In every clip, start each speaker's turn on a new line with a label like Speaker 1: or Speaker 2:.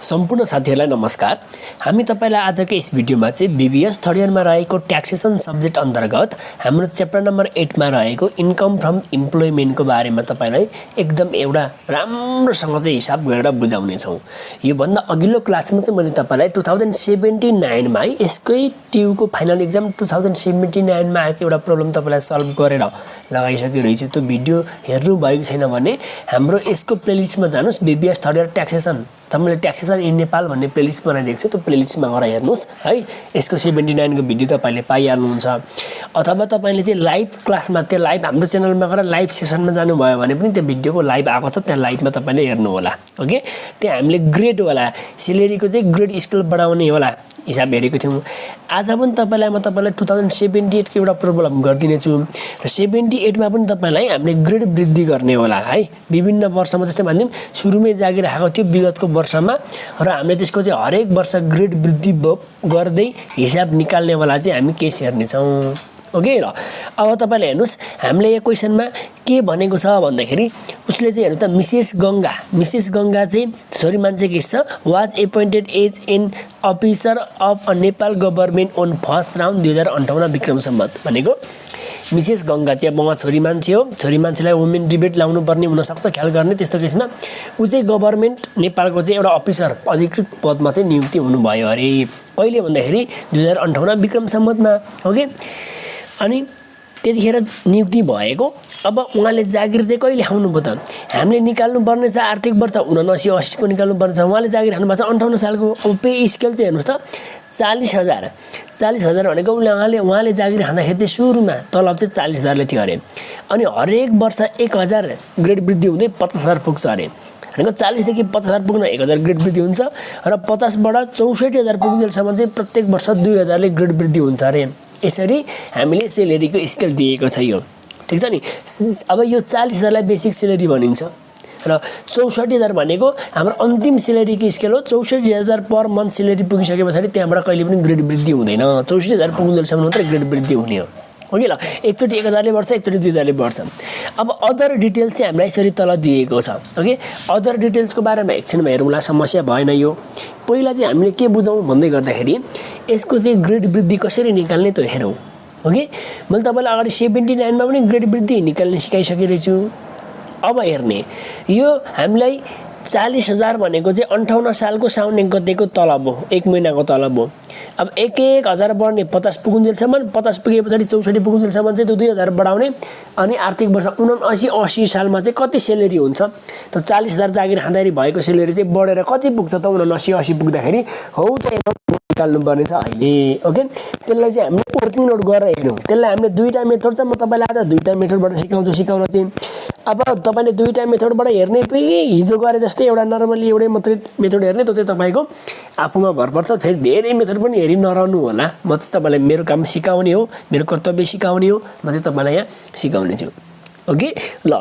Speaker 1: सम्पूर्ण साथीहरुलाई नमस्कार। हामी तपाईलाई आजको यस भिडियोमा चाहिँ बीबीएस थर्ड इयरमा रहेको ट्याक्सेसन सब्जेक्ट अन्तर्गत हाम्रो च्याप्टर नम्बर 8 मा रहेको इन्कम फ्रम इम्प्लोइमेन्ट को बारेमा तपाईलाई एकदम एउटा राम्रोसँग चाहिँ हिसाब गरेर बुझाउने छौं। यो भन्दा अघिल्लो क्लासमा चाहिँ मैले तपाईलाई 2079 मा यसकै ट्यु को फाइनल एक्जाम 2079 मा आएको एउटा प्रब्लम तपाईलाई सल्भ गरेर लगाइसके रहेछु। त्यो भिडियो हेर्नु भएको छैन भने हाम्रो यसको प्लेलिस्टमा जानुस्। बीबीएस थर्ड इयर ट्याक्सेसन तपाईले ट्याक्सेसन इन नेपाल भन्ने प्लेलिस्ट बनाइदिएको छु। त्यो प्लेलिस्टमा गएर हेर्नुस् है। यसको 79 को भिडियो तपाईले पाइहाल्नुहुन्छ। अथवा तपाईले चाहिँ लाइभ क्लासमा त्यो लाइभ हाम्रो च्यानलमा गएर लाइभ सेसनमा जानु भयो भने पनि त्यो भिडियोको लाइभ आएको छ। त्यहाँ लाइभमा तपाईले हेर्नु होला। ओके, त्यहाँ हामीले ग्रेड वाला सेलेरीको चाहिँ ग्रेड स्केल बढाउने होला हिसाब हेरेको थियौं। आज पनि म तपाईलाई 2078 को एउटा प्रब्लम गर्दिने छु र 78 मा पनि तपाईलाई हामीले ग्रेड वृद्धि गर्ने होला है। विभिन्न वर्षमा जस्तै भन्दिम सुरुमै जागिर आएको थियो विगतको वर्षमा र हामीले त्यसको चाहिँ हरेक वर्ष ग्रेड वृद्धि गर्दै हिसाब निकाल्ने वाला चाहिँ हामी केस हेर्ने छौं। ओके ल, अब तपाईले हेर्नुस् हामीले यो क्वेशनमा के भनेको छ भन्दाखेरि उसले चाहिँ हेर्नु त मिसेस गंगा चाहिँ छोरी मान्छे केस छ। Was appointed as an officer of a Nepal government on first round 2058 Vikram Samvat भनेको मिसेस गंगा चाहिँ उहाँ छोरी मान्छे हो। छोरी मान्छेलाई वुमेन डिबेट लाउनु पर्ने हुन सक्छ, ख्याल गर्ने। त्यस्तो केसमा उ चाहिँ गभर्नमेन्ट नेपालको चाहिँ एउटा अफिसर अधिकृत पदमा चाहिँ नियुक्ति हुनुभयो अरे। कहिले भन्दाखेरि 2058 विक्रम सम्वतमा। ओके, अनि त्यतिखेर नियुक्ति भएको। अब उहाँले जागिर चाहिँ कहिले खाउनु भयो त? हामीले निकाल्नु पर्ने छ आर्थिक वर्ष 79-80 को निकाल्नु पर्ने छ। उहाँले जागिर खानु भएको छ 58 सालको। अब पे स्केल चाहिँ हेर्नुस् त 40,000 भनेको उहाँले जागिर खाँदाखेरि चाहिँ सुरुमा तलब चाहिँ 40,000 थियो अरे। अनि हरेक वर्ष 1,000 ग्रेड वृद्धि हुँदै 50,000 पुग्छ अरे। भनेको 40 देखि 50,000 पुग्न 1,000 ग्रेड वृद्धि हुन्छ र 50 बाट 64,000 पुग्जेलसम्म चाहिँ प्रत्येक वर्ष 2,000 ले ग्रेड वृद्धि हुन्छ अरे। यसरी हामीले सेलेरीको स्केल दिएको छ यो। ठीक छ नि। अब यो 40,000 लाई बेसिक सेलेरी भनिन्छ र 64,000 भनेको हाम्रो अन्तिम सेलेरीको स्केल हो। 64,000 पर मन्थ सेलेरी पुगिसकेपछि त्यहाँबाट कहिले पनि ग्रेड वृद्धि हुँदैन। 64,000 पुग्जेलसम्म मात्र ग्रेड वृद्धि हुने हो। ओके ल, एकचोटी 1,000 ले बढ्छ, एकचोटी 2,000 ले बढ्छ। अब अदर डिटेल्स चाहिँ हामीलाई यसरी तल दिएको छ। ओके, अदर डिटेल्सको बारेमा एकछिनमा हेरौँला, समस्या भएन यो। पहिला चाहिँ हामीले के बुझौँ भन्दै गर्दाखेरि यसको चाहिँ ग्रेड वृद्धि कसरी निकाल्ने त्यो हेरौँ। ओके, मैले तपाईलाई अगाडि 79 मा पनि ग्रेड वृद्धि निकाल्ने सिकाइसकेको छु। अब हेर्ने यो हामीलाई 40,000 भनेको चाहिँ 58 सालको साउन 1 गतेको तलब हो, 1 महिनाको तलब हो। अब 1,000 बढ्ने 50 पुगुन्जेलसम्म, 50 पुगेपछि 64 पुगुन्जेलसम्म चाहिँ त्यो 2,000 बढाउने। अनि आर्थिक वर्ष 79-80 सालमा चाहिँ कति सेलेरी हुन्छ त? 40,000 जागिर खाँदाखेरि भएको सेलेरी चाहिँ बढेर कति पुग्छ त? 79-80 पुग्दाखेरि हौ त निकाल्नु पर्ने छ अहिले। ओके, त्यसलाई चाहिँ हामीले वर्किङ नोट गरेर हेर्नु। त्यसलाई हामीले दुईटा मेथड छ। म तपाईलाई आज दुईटा मेथडबाट सिकाउन चाहिँ। अब तपाईले दुईटा मेथडबाट हेर्ने हिजो गरे जस्तै एउटा नर्मली एउटै मात्रै मेथड हेर्ने, त्यो चाहिँ तपाईको आफूमा भर पर्छ। फेरि धेरै मेथड पनि हेरि नरहनु होला। म चाहिँ तपाईलाई मेरो काम सिकाउने हो, मेरो कर्तव्य सिकाउने हो। म चाहिँ तपाईलाई यहाँ सिकाउने छु। ओके ल,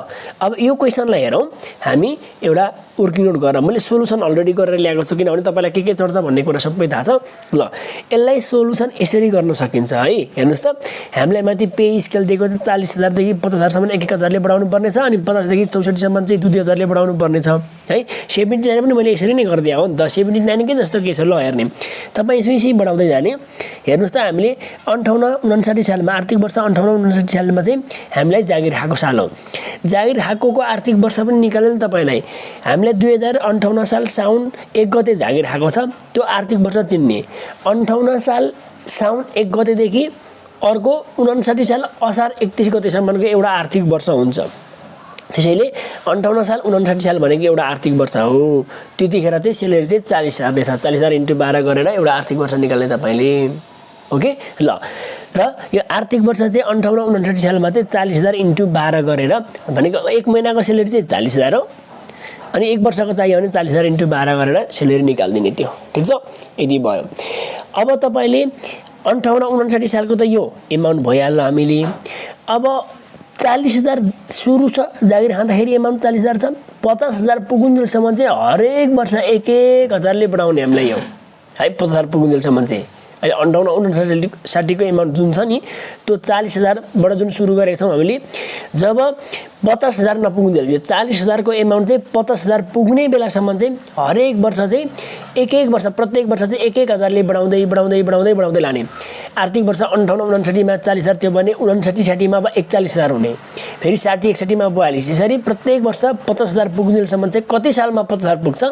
Speaker 1: अब यो क्वेशनलाई हेरौँ हामी एउटा वर्किङ नोट गरेर। मैले सोलुसन अलरेडी गरेर ल्याएको छु किनभने तपाईलाई के चर्चा भन्ने कुरा सबै थाहा छ। ल, यसलाई सोलुसन यसरी गर्न सकिन्छ है। हेर्नुस् त, हामीलाई माथि पे स्केल दिएको छ 40,000 देखि 50,000 सम्म 1,000 ले बढाउनु पर्ने छ। अनि 50 देखि 64 सम्म चाहिँ 2,000 ले बढाउनु पर्ने छ है। 79 पनि मैले यसरी नै गरिदिए हो नि त। 79 के जस्तो केस हो। ल हेर्ने, तपाई सुई बढाउँदै जाने। हेर्नुस् त, हामीले 58-59 सालमा आर्थिक वर्ष 58-59 सालमा चाहिँ हामीलाई जागिर खाएको साल हो। जागिर खाएको आर्थिक वर्ष पनि निकाल्नु तपाईलाई। हामीलाई 2058 साल साउन 1 गते जागिर खाएको छ, त्यो आर्थिक वर्ष चिन्ने। 58 साल साउन 1 गतेदेखि अर्को 59 साल असार 31 गतेसम्मको एउटा आर्थिक वर्ष हुन्छ। त्यसैले 58 साल 59 साल भनेको एउटा आर्थिक वर्ष हो। त्यतिखेर चाहिँ सेलेरी चाहिँ 40,000 रहेछ। 40,000 × 12 गरेर एउटा आर्थिक वर्ष निकाल्ने तपाईले। ओके ल, र यो आर्थिक वर्ष चाहिँ 58-59 सालमा चाहिँ 40,000 × 12 गरेर भनेको 1 महिनाको सेलेरी चाहिँ 40,000 हो। अनि 1 वर्षको चाहियो भने 40,000 × 12 गरेर सेलेरी निकाल्दिने थियो। ठीक छ, यति भयो। अब तपाईले 58-59 सालको त यो एमाउन्ट भइहाल्यो हामीले। अब 40,000 सुरु छ जागिर खाँदाखेरि एमाउन्ट 40,000 छ। 50,000 पुगुन्जेलसम्म चाहिँ हरेक वर्ष 1,000 ले बढाउने हामीलाई यो है। 50,000 पुगुन्जेलसम्म चाहिँ अहिले 58-59 को एमाउन्ट जुन छ नि त्यो 40,000 बाट जुन सुरु गरेका छौं हामीले। जब 50,000 नपुग्दै 40,000 को एमाउन्ट चाहिँ 50,000 पुग्ने बेलासम्म चाहिँ हरेक वर्ष चाहिँ एक वर्ष प्रत्येक वर्ष चाहिँ 1,000ले बढाउँदै लाने। आर्थिक वर्ष 58-59 मा 40,000 त्यो भने 59-60 मा अब 41,000 हुने, फेरि 60-61 मा 42, यसरी प्रत्येक वर्ष 50,000 पुग्नेसम्म चाहिँ कति सालमा 50,000 पुग्छ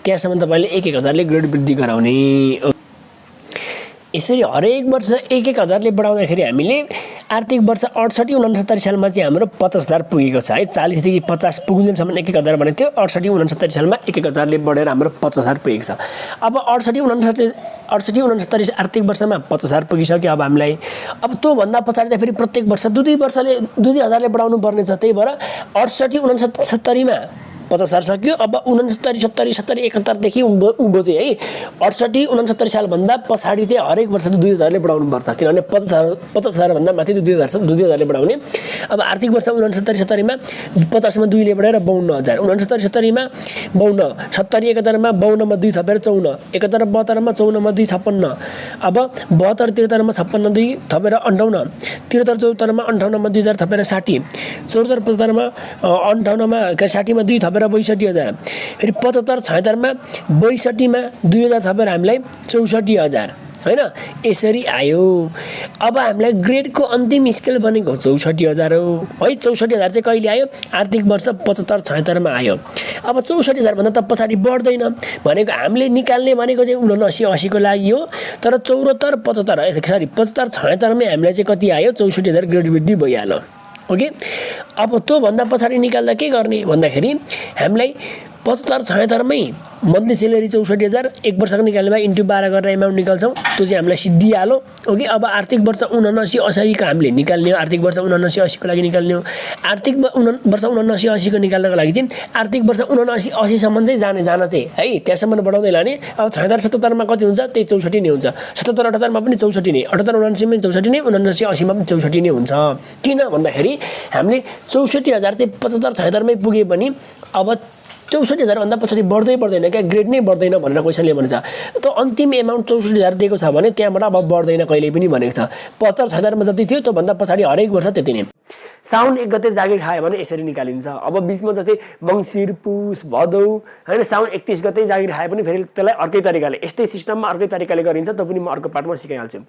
Speaker 1: त्यहाँसम्म तपाईँले 1,000ले ग्रेड वृद्धि गराउने। यसरी हरेक वर्ष 1,000ले बढाउँदाखेरि हामीले आर्थिक वर्ष 68-69 सालमा चाहिँ हाम्रो 50,000 पुगेको छ है। 40 देखि 50 पुग्नेसम्म 1,000 भनेको थियो, 68-69 सालमा 1,000ले बढेर हाम्रो 50,000 पुगेको छ। अब 68-69 आर्थिक वर्षमा 50,000 पुगिसक्यो। अब हामीलाई अब त्योभन्दा पछाडि त फेरि प्रत्येक वर्ष 2,000ले बढाउनु पर्ने छ। त्यही भएर 68-69 मा 50,000 सक्यो। अब 69, 70, 70, 71 देखि उँभो चाहिँ है 68-69 सालभन्दा पछाडि चाहिँ हरेक वर्ष 2,000ले बढाउनु पर्छ, किनभने 50,000 भन्दा माथि 2,000ले बढाउने। अब आर्थिक वर्ष 69-70 मा 50 मा 2ले बढेर 52,000, 69-70 मा 52, 70-71 मा 52 मा 2 थपेर 54, 71-72 मा 54 मा 2 56, अब 72-73 मा 56 2 थपेर 58, 73-74 मा 58 मा 2,000 थपेर 60, 74-75 मा 58 मा 60 मा 2 थपेर 62,000, फेरि 75-76 मा 62 मा 2,000 थपेर हामीलाई 64,000 हैन। यसरी आयो। अब हामीलाई ग्रेडको अन्तिम स्केल बनेको 64,000 हो है। 64,000 चाहिँ कहिले आयो? आर्थिक वर्ष 75-76 मा आयो। अब 64,000 भन्दा त पछाडि बढ्दैन भनेको हामीले निकाल्ने भनेको चाहिँ 79-80 को लागि हो, तर 75-76 मै हामीलाई चाहिँ कति आयो? 64,000 ग्रेड वृद्धि भइहाल्यो। ओके, अब त्यो भन्दा पछाडि निकाल्दा के गर्ने भन्दाखेरि हामीलाई 75-76 मै मन्थली सेलेरी 64,000 एक वर्षको निकाल्नेमा इन्टु 12 गरेर एमाउन्ट निकाल्छौँ, त्यो चाहिँ हामीलाई सिद्धिहाल्यो। ओके, अब आर्थिक वर्ष 79-80 को हामीले निकाल्ने हो, आर्थिक वर्ष 79-80 को लागि निकाल्ने हो। आर्थिक वर्ष 79-80 को निकाल्नको लागि चाहिँ आर्थिक वर्ष 79-80 सम्म चाहिँ जान चाहिँ है, त्यहाँसम्म बढाउँदै लाने। अब 76-77 मा कति हुन्छ? त्यही 64 नै हुन्छ। 77-78 मा पनि 64 नै, 78-79 मा 64 नै, 79-80 मा पनि 64 नै हुन्छ। किन भन्दाखेरि हामीले 64,000 चाहिँ 75-76 मै पुगे पनि अब 64,000 भन्दा पछाडि बढ्दैन क्या, ग्रेड नै बढ्दैन भनेर क्वेसनले भन्छ। त अन्तिम एमाउन्ट 64,000 दिएको छ भने त्यहाँबाट अब बढ्दैन कहिले पनि भनेको छ। 75,000 मा जति थियो त्यो भन्दा पछाडि हरेक वर्ष त्यति नै। साउन 1 गते जागिर खायो भने यसरी निकालिन्छ। अब बीचमा जस्तै मङ्सिर, पुस, भदौ हैन, साउन 31 गते जागिर खाए पनि फेरि त्यसलाई अर्कै तरिकाले, यस्तै सिस्टममा अर्कै तरिकाले गरिन्छ। त्यो पनि म अर्को पार्टमा सिकाइहाल्छु।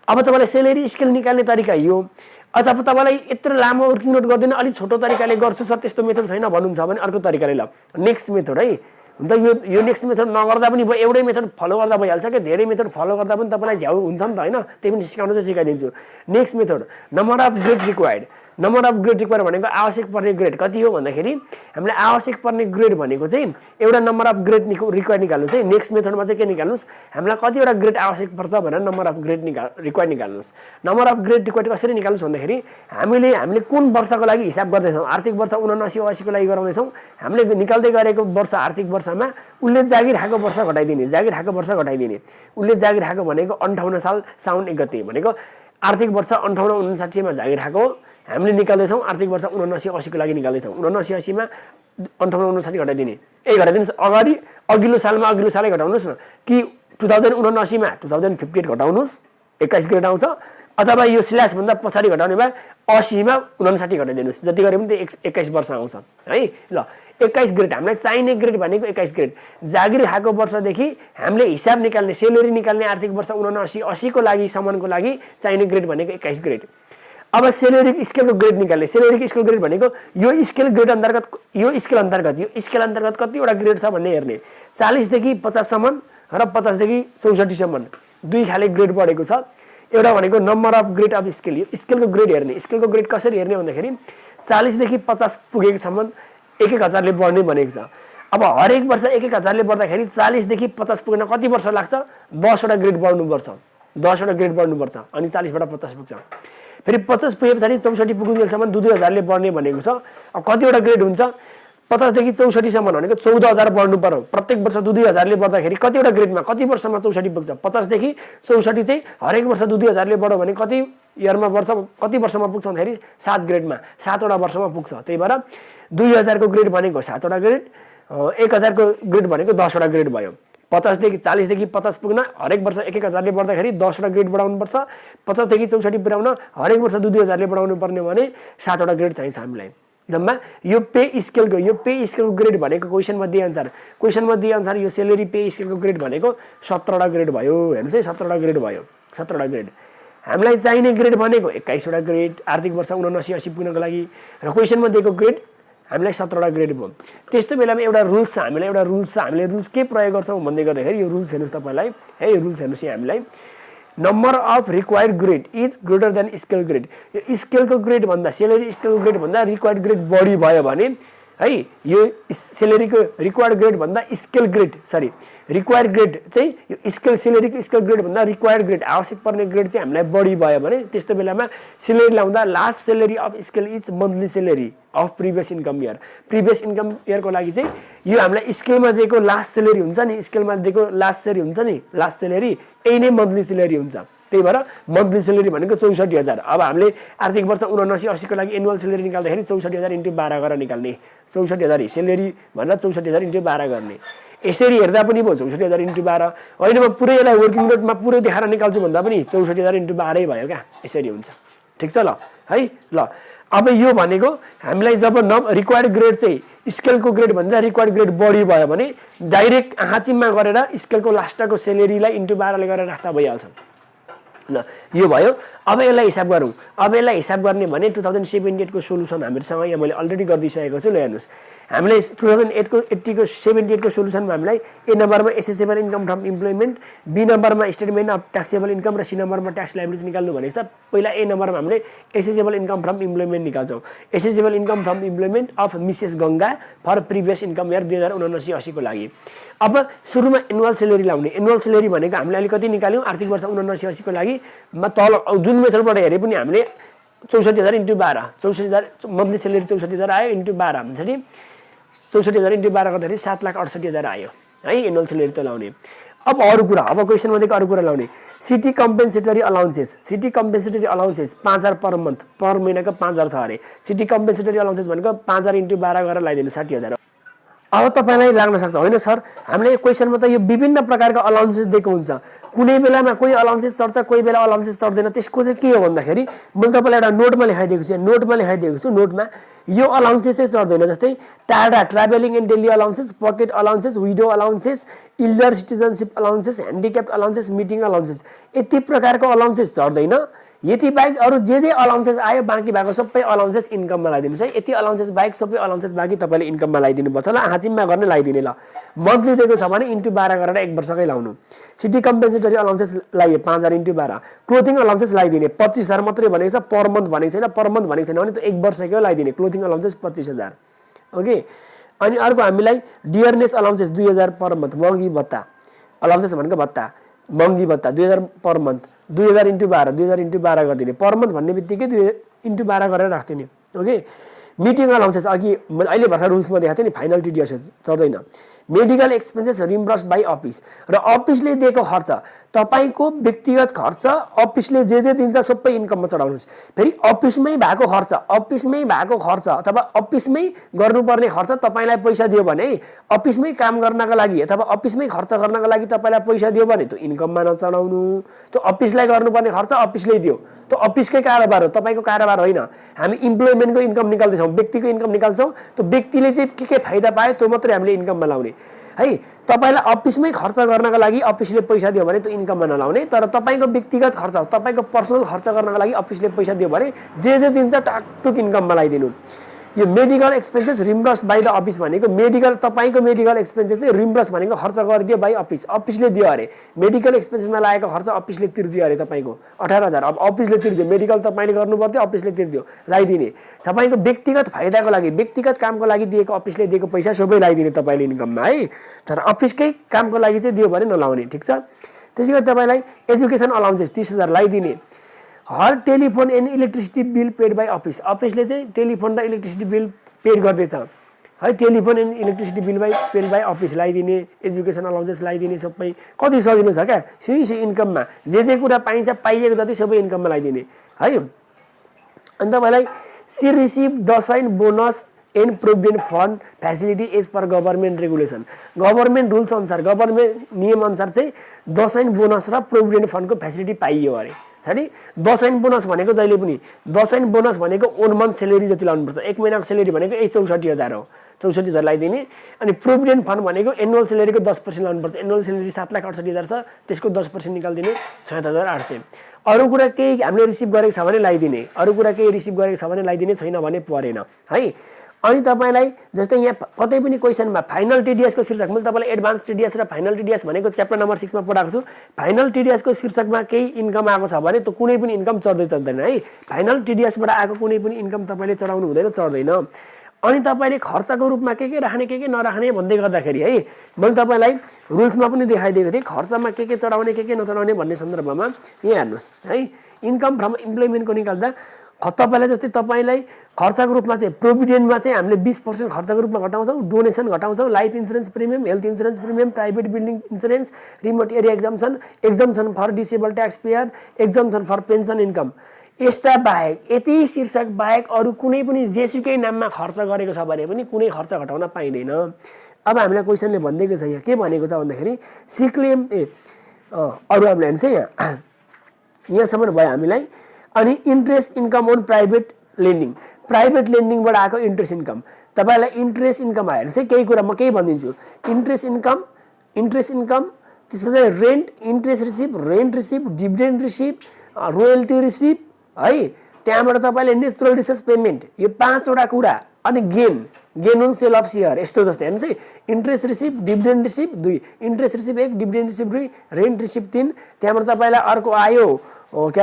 Speaker 1: अब तपाईलाई सेलेरी स्केल निकाल्ने तरिका यो, अथवा तपाईलाई यत्रो लामो वर्किङ नोट गर्दैन, अलि छोटो तरिकाले गर्छु सर त्यस्तो मेथड छैन भन्नुहुन्छ भने अर्को तरिकाले ल नेक्स्ट मेथड है। हुन त यो नेक्स्ट मेथड नगर्दा पनि भयो, एउटै मेथड फलो गर्दा भइहाल्छ कि धेरै मेथड फलो गर्दा पनि तपाईलाई झ्याउ हुन्छ नि त हैन। त्यही पनि सिकाउन चाहिँ सिकाइदिन्छु। Next method number of grade required. Number of grade require भनेको आवश्यक पर्ने ग्रेड कति हो भन्दाखेरि हामीले आवश्यक पर्ने ग्रेड भनेको चाहिँ एउटा नम्बर अफ ग्रेड रिक्वायर निकाल्नुस् है। नेक्स्ट मेथडमा चाहिँ के निकाल्नुस्? हामीलाई कतिवटा ग्रेड आवश्यक पर्छ भनेर नम्बर अफ ग्रेड रिक्वायर निकाल्नुस्। नम्बर अफ ग्रेड रिक्वायर कसरी निकाल्नुस् भन्दाखेरि हामीले कुन वर्षको लागि हिसाब गर्दैछौँ? आर्थिक वर्ष 79-80 को लागि गराउँदैछौँ। हामीले निकाल्दै गरेको वर्ष आर्थिक वर्षमा उसले जागिर खाएको वर्ष घटाइदिने, जागिर खाएको वर्ष घटाइदिने। उसले जागिर खाएको भनेको 58 साल साउन 1 गते भनेको आर्थिक वर्ष 58-59 मा जागिर खाएको हामीले निकाल्दैछौँ। आर्थिक वर्ष 79-80 को लागि निकाल्दैछौँ। 79-80 मा 58-59 घटाइदिने। घटाइदिनुहोस्। अघिल्लो सालमा अघिल्लो सालै घटाउनुहोस् न, कि 2079 मा 2058 घटाउनुहोस्, 21 ग्रेड आउँछ। अथवा यो स्ल्यास भन्दा पछाडि घटाउने भए 80 मा 59 घटाइदिनुहोस्। जति गरे पनि 21 वर्ष आउँछ है। ल 21 ग्रेड हामीलाई चाहिने ग्रेड भनेको 21 ग्रेड। जागिर खाएको वर्षदेखि हामीले हिसाब निकाल्ने, सेलेरी निकाल्ने आर्थिक वर्ष 79-80 को लागि सम्मको लागि चाहिने ग्रेड भनेको 21 ग्रेड। अब सेलेरी स्केलको ग्रेड निकाल्ने। सेलेरी स्केल ग्रेड भनेको यो स्केल ग्रेड अन्तर्गत, यो स्केल अन्तर्गत कतिवटा ग्रेड छ भन्ने हेर्ने। 40 देखि 50 सम्म र 50 देखि 64 सम्म दुई खाले ग्रेड बढेको छ। एउटा भनेको number of grade of scale, यो स्केलको ग्रेड हेर्ने। स्केलको ग्रेड कसरी हेर्ने भन्दाखेरि 40 देखि 50 पुगेको सम्म 1,000 ले बढ्ने भनेको छ। अब हरेक वर्ष 1,000 ले बढ्दाखेरि 40 देखि 50 पुग्न कति वर्ष लाग्छ? 10 वटा ग्रेड बढ्नुपर्छ। 10 वटा ग्रेड बढ्नुपर्छ अनि 40 बाट 50 पुग्छ। फेरि 50 पुगे पछाडि 64 पुग्नेसम्म 2,000 ले बढ्ने भनेको छ। अब कतिवटा ग्रेड हुन्छ? 50 देखि 64 सम्म भनेको 14,000 बढ्नु पर्यो। प्रत्येक वर्ष 2,000 ले बढ्दाखेरि कतिवटा ग्रेडमा कति वर्षमा 64 पुग्छ? 50 देखि 64 चाहिँ हरेक वर्ष 2,000 ले बढ्यो भने कति इयरमा वर्ष, कति वर्षमा पुग्छ भन्दाखेरि 7 ग्रेडमा, 7 वटा वर्षमा पुग्छ। त्यही भएर 2,000 को ग्रेड भनेको 7 वटा ग्रेड, 1,000 को ग्रेड भनेको 10 वटा ग्रेड भयो। 40 देखि 50 पुग्न हरेक वर्ष 1,000 ले बढ्दाखेरि 10 वटा ग्रेड बढाउनु पर्छ। 50 देखि 64 पुर्याउन हरेक वर्ष 2,000 ले बढाउनु पर्ने भने 7 वटा ग्रेड चाहिन्छ हामीलाई। जम्मा यो पे स्केलको ग्रेड भनेको क्वेसनमा दिए अनुसार यो सेलेरी पे स्केलको ग्रेड भनेको 17वटा ग्रेड भयो। हेर्नुस् है 17वटा ग्रेड भयो 17वटा ग्रेड। हामीलाई चाहिने ग्रेड भनेको 21वटा ग्रेड आर्थिक वर्ष 79-80 पुग्नको लागि र क्वेसनमा दिएको ग्रेड हामीलाई 17वटा ग्रेड भयो। त्यस्तो बेलामा एउटा रुल्स छ हामीले रुल्स के प्रयोग गर्छौं भन्दै गर्दाखेरि यो रुल्स हेर्नुस् तपाईलाई है यो रुल्स हेर्नुस् हामीलाई number of required grade is greater than scale grade. यो स्केलको ग्रेड भन्दा सेलेरी स्केलको ग्रेड भन्दा रिक्वायर्ड ग्रेड बढी भयो भने है यो सेलेरीको रिक्वायर्ड ग्रेड भन्दा स्केल ग्रेड रिक्वायर्ड ग्रेड चाहिँ यो सेलेरीको स्केल ग्रेड भन्दा रिक्वायर्ड ग्रेड आवश्यक पर्ने ग्रेड चाहिँ हामीलाई बढी भयो भने त्यस्तो बेलामा सेलेरी लाउँदा last salary of scale is monthly salary of previous income इयरको लागि चाहिँ यो हामीलाई स्केलमा दिएको लास्ट सेलेरी हुन्छ नि लास्ट सेलेरी यही नै मन्थली सेलेरी हुन्छ। त्यही भएर मन्थली सेलेरी भनेको 64,000। अब हामीले आर्थिक वर्ष 79-80 को लागि एनुअल सेलेरी निकाल्दाखेरि 64,000 × 12 गरेर निकाल्ने 64,000 सेलेरी भनेर 64,000 × 12 गर्ने। यसरी हेर्दा पनि भयो 64,000 × 12 होइन म पुरै यसलाई वर्किङ नोटमा पुरै देखाएर निकाल्छु भन्दा पनि 64,000 × 12 भयो क्या यसरी हुन्छ। ठिक छ ल है ल अब यो भनेको हामीलाई जब रिक्वायर्ड ग्रेड चाहिँ स्केलको ग्रेड भन्दा रिक्वायर्ड ग्रेड बढी भयो भने डाइरेक्ट आँखाचिम्मा गरेर स्केलको लास्टको सेलेरीलाई × 12 ले गरेर राख्दा भइहाल्छ। ल यो भयो। अब यसलाई हिसाब गर्ने भने 2078 को सोलुसन हामीसँग यहाँ मैले अलरेडी गरिदिइसकेको छु। ल हेर्नुस् हामीले 2080 को 78 को सोलुसनमा हामीलाई ए नम्बरमा assessable income from employment, B नम्बरमा स्टेटमेन्ट अफ ट्याक्सेबल इन्कम र सी नम्बरमा ट्याक्स लायबिलिटिज निकाल्नु भनेको छ। पहिला ए नम्बरमा हामीले एसेसेबल इन्कम फ्रम इम्प्लोइमेन्ट निकाल्छौँ। Assessable income from employment of Mrs Ganga for previous income year 2079-80 को लागि। अब सुरुमा एनुअल सेलेरी लाउने। एनुअल सेलेरी भनेको हामीले अहिले कति निकाल्यौँ आर्थिक वर्ष 79-80 को लागि तल जुन मेथडबाट हेरे पनि हामीले 64,000 × 12 64,000 मन्थली सेलेरी 64,000 आयो × 12 हुन्छ नि 64,000 × 12 गर्दाखेरि 7,68,000 आयो है एनुअल सेलेरी त लाउने। अब अरु कुरा अब क्वेसनमा दिएको अरु कुरा लाउने सिटी कम्पेन्सेटरी अलाउन्सेस 5,000 पर मन्थ पर महिनाको 5,000 छ अरे। सिटी कम्पेन्सेटरी अलाउन्सेस भनेको 5,000 × 12 गरेर लगाइदिनु 60,000। अब तपाईलाई लाग्न सक्छ होइन सर हामीले क्वेसनमा त यो विभिन्न प्रकारका अलाउन्सेस दिएको हुन्छ, कुनै बेलामा कोही अलाउन्सेस चढ्छ कोही बेला अलाउन्सेस चढ्दैन। त्यसको चाहिँ के हो भन्दाखेरि मैले तपाईलाई एउटा नोटमा लेखाइदिएको छु नोटमा यो अलाउन्सेस चाहिँ चढ्दैन। जस्तै टाढा travelling and daily allowances, pocket allowances, window allowances, elder citizenship allowances, handicapped allowances, meeting allowances यति प्रकारको अलाउन्सेस चढ्दैन। यति बाहेक अरु जे अलाउन्सेस आयो बाँकी भएको सबै अलाउन्सेस इन्कममा लगाइदिनुस् है। यति अलाउन्सेस बाहेक सबै अलाउन्सेस बाँकी तपाईले इन्कममा लगाइदिनु पर्छ। ल आँखाचिम्मा गर्ने लगाइदिने। ल मन्थली दिएको छ भने × 12 गरेर 1 वर्षकै लाउनु। सिटी कम्पेन्सेटरी अलाउन्सेस लगाइयो 5,000 × 12। क्लोथिङ अलाउन्सेस लगाइदिने 25,000 मात्रै भनेको छ, पर मन्थ भनेको छैन। पर मन्थ भनेको छैन भने त 1 वर्षकै लगाइदिने। Clothing allowances 25,000 okay. अनि अर्को हामीलाई डियरनेस अलाउन्सेस 2,000 पर मन्थ। महँगी भत्ता अलाउन्सेस भनेको भत्ता महँगी भत्ता 2,000 पर मन्थ 2,000 × 12 2,000 × 12 गरिदिने। पर मन्थ भन्ने बित्तिकै 2 × 12 गरेर राख्दिने ओके। मिटिङ अलाउन्सेस अघि अहिले भर्खर रुल्समा देखाएको थिएँ नि फाइनल टिडिएस चढ्दैन। Medical expenses reimburse by office र अफिसले दिएको खर्च तपाईको व्यक्तिगत खर्च अफिसले जे दिन्छ सबै इन्कममा चढाउनुस्। फेरि अफिसमै भएको खर्च अथवा अफिसमै गर्नुपर्ने खर्च तपाईलाई पैसा दियो भने अफिसमै काम गर्नका लागि अथवा अफिसमै खर्च गर्नका लागि तपाईलाई पैसा दियो भने त्यो इन्कममा नचढाउनु। त्यो अफिसलाई गर्नुपर्ने खर्च अफिसले दियो, त्यो अफिसकै कारोबार हो, तपाईको कारोबार होइन। हामी इम्प्लोइमेन्टको इन्कम निकाल्दैछौँ, व्यक्तिको इन्कम निकाल्छौँ। त्यो व्यक्तिले चाहिँ के फाइदा पायो त्यो मात्रै हामीले इन्कममा लाउने है। तपाईलाई अफिसमै खर्च गर्नका लागि अफिसले पैसा दियो भने त्यो इन्कममा नलाउने। तर तपाईको व्यक्तिगत खर्च तपाईको पर्सनल खर्च गर्नका लागि अफिसले पैसा दियो भने जे दिन्छ टाकटुक इन्कममा लगाइदिनु। यो medical expenses reimburse by the office भनेको मेडिकल तपाईको मेडिकल एक्सपेन्सेस चाहिँ रिम्बर्स भनेको खर्च गरिदियो बाई अफिस। अफिसले दियो अरे मेडिकल एक्सपेन्सेसमा लागेको खर्च अफिसले तिर्दियो अरे तपाईको 18,000। अब अफिसले तिर्दियो, मेडिकल तपाईले गर्नु पर्थ्यो अफिसले तिर्दियो लगाइदिने। तपाईको व्यक्तिगत फाइदाको लागि व्यक्तिगत कामको लागि दिएको अफिसले दिएको पैसा सबै लगाइदिने तपाईले इन्कममा है। तर अफिसकै कामको लागि चाहिँ दियो भने नलाउने। ठिक छ। त्यसैगरी तपाईलाई एजुकेसन अलाउन्सेस 30,000 लगाइदिने। Her telephone and electricity bill paid by office अफिसले चाहिँ टेलिफोन र इलेक्ट्रिसिटी बिल पेड गर्दैछ है। Telephone and electricity bill paid by office लगाइदिने। एजुकेसन अलाउन्सेस लगाइदिने। सबै कति सजिलो छ क्या सुई इन्कममा जे कुरा पाइन्छ पाइएको जति सबै इन्कममा लगाइदिने है। अनि तपाईँलाई she receive Dashain bonus and provident fund facility as per government regulation. Government rules अनुसार गभर्मेन्ट नियम अनुसार चाहिँ दसाइन बोनस र प्रोभिडेन्ट फन्डको फेसिलिटी पाइयो अरे पछाडि दशैन बोनस भनेको जहिले पनि दशैन बोनस भनेको 1 मन्थ सेलेरी जति लाउनुपर्छ। 1 महिनाको सेलेरी भनेको 64,000 हो, 64,000 लगाइदिने। अनि प्रोभिडेन्ट फन्ड भनेको एनुअल सेलेरीको 10% लाउनुपर्छ। एनुअल सेलेरी 7,68,000 छ, त्यसको 10% निकालिदिने 67,800। अरू कुरा केही हामीले रिसिभ गरेको छ भने लगाइदिने, अरू कुरा केही रिसिभ गरेको छ भने लगाइदिने, छैन भने परेन है। अनि तपाईलाई जस्तै यहाँ कतै पनि क्वेशनमा फाइनल टिडीएस को शीर्षक, मैले तपाईलाई एडभान्स टिडीएस र फाइनल टिडीएस भनेको च्याप्टर नम्बर 6 मा पढाएको छु। फाइनल टिडीएस को शीर्षकमा केही इन्कम आएको छ भने त्यो कुनै पनि इन्कम चढ्दैन है। फाइनल टिडीएस बाट आएको कुनै पनि इन्कम तपाईले चढाउनु हुँदैन, चढ्दैन। अनि तपाईले खर्चको रूपमा के राख्ने के नराख्ने भन्दै गर्दाखेरि है, मैले तपाईलाई रुल्समा पनि देखाइदिएको थिएँ। खर्चमा के चढाउने के नचढाउने भन्ने सन्दर्भमा यहाँ हेर्नुस् है। इन्कम फ्रम इम्प्लोइमेन्टको निकाल्दा तपाईलाई जस्तै तपाईलाई खर्चको रूपमा चाहिँ प्रोभिडेन्टमा चाहिँ हामीले 20% खर्चको रूपमा घटाउँछौँ, डोनेसन घटाउँछौँ, life insurance premium, health insurance premium, private building insurance, remote area exemption for disable tax payer, exemption for pension income. यस्ता बाहेक यति शीर्षक बाहेक अरू कुनै पनि जेसुकै नाममा खर्च गरेको छ भने पनि कुनै खर्च घटाउन पाइँदैन। अब हामीलाई क्वेसनले भन्दैको छ यहाँ के भनेको छ भन्दाखेरि सिक्लेम अरू हामीले हेर्नुहोस् है यहाँसम्म भयो हामीलाई। अनि इन्ट्रेस्ट इन्कम अन प्राइभेट लेन्डिङबाट आएको इन्ट्रेस्ट इन्कम। तपाईलाई इन्ट्रेस्ट इन्कम आयो भने चाहिँ केही कुरा म केही भनिदिन्छु। इन्ट्रेस्ट इन्कम त्यसपछि rent receive, dividend receive, royalty receive है। त्यहाँबाट तपाईले नेचुरल रिसोर्स पेमेन्ट, यो 5 वटा कुरा। अनि gain on sale of share यस्तो जस्तो हेर्नुहोस् है। Interest receive, dividend receive 2, interest receive 1, dividend receive 2, rent receive 3। त्यहाँबाट तपाईलाई अर्को आयो के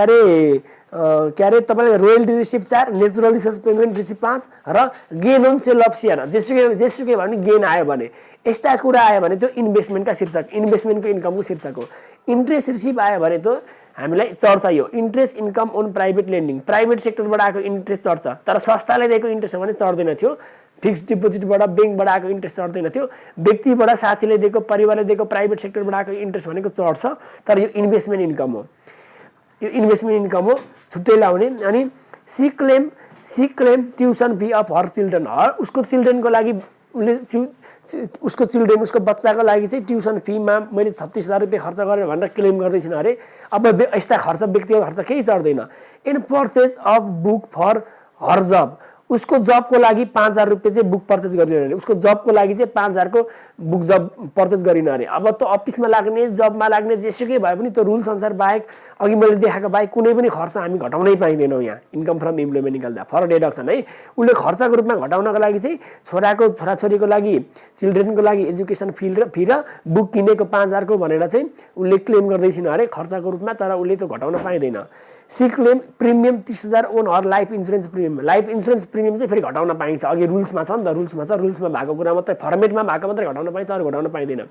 Speaker 1: अरे तपाईले royalty receive 4, natural resource payment receive 5 र gain on sale of share जेसुकै भने गेन आयो भने, यस्ता कुरा आयो भने त्यो इन्भेस्टमेन्टका शीर्षक, इन्भेस्टमेन्टको इन्कमको शीर्षक हो। इन्ट्रेस्ट रिसिभ आयो भने त्यो हामीलाई चढ्छ। यो interest income on private lending, private सेक्टरबाट आएको इन्ट्रेस्ट चढ्छ। तर संस्थाले दिएको इन्ट्रेस्ट हो भने चढ्दैन थियो। फिक्स डिपोजिटबाट ब्याङ्कबाट आएको इन्ट्रेस्ट चढ्दैन थियो। व्यक्तिबाट, साथीले दिएको, परिवारले दिएको, प्राइभेट सेक्टरबाट आएको इन्ट्रेस्ट भनेको चढ्छ। तर यो इन्भेस्टमेन्ट इन्कम हो, यो इन्भेस्टमेन्ट इन्कम हो, छुट्टै लाउने। अनि she claim tuition fee of her children, उसको चिल्ड्रेनको लागि उसको बच्चाको लागि चाहिँ ट्युसन फीमा मैले 36,000 रुपियाँ खर्च गरेर भनेर क्लेम गर्दैछिन अरे। अब यस्ता खर्च, व्यक्तिगत खर्च केही चढ्दैन। In purchase of book for her job, उसको जबको लागि 5,000 रुपियाँ चाहिँ बुक पर्चेज गरिन अरे। उसको जबको लागि चाहिँ 5,000 को बुक जब पर्चेज गरिन अरे। अब त्यो अफिसमा लाग्ने, जबमा लाग्ने, जेसुकै भए पनि त्यो रुल्स अनुसार बाहेक, अघि मैले देखाएको बाहेक कुनै पनि खर्च हामी घटाउनै पाइँदैनौँ यहाँ इन्कम फ्रम इम्प्लोइमेन्ट निकाल्दा फर डिडक्सन है। उसले खर्चको रूपमा घटाउनको लागि चाहिँ छोराछोरीको लागि, चिल्ड्रेनको लागि एजुकेसन फी र बुक किनेको 5,000 को भनेर चाहिँ उसले क्लेम गर्दैछिन अरे खर्चको रूपमा। तर उसले त्यो घटाउन पाइँदैन। She claim premium 30,000 on her life insurance premium, life insurance premium चाहिँ फेरि घटाउन पाइन्छ। अघि रुल्समा छ नि त, रुल्समा भएको कुरा मात्रै, फर्मेटमा भएको मात्रै घटाउन पाइन्छ, अरू घटाउन पाइँदैन।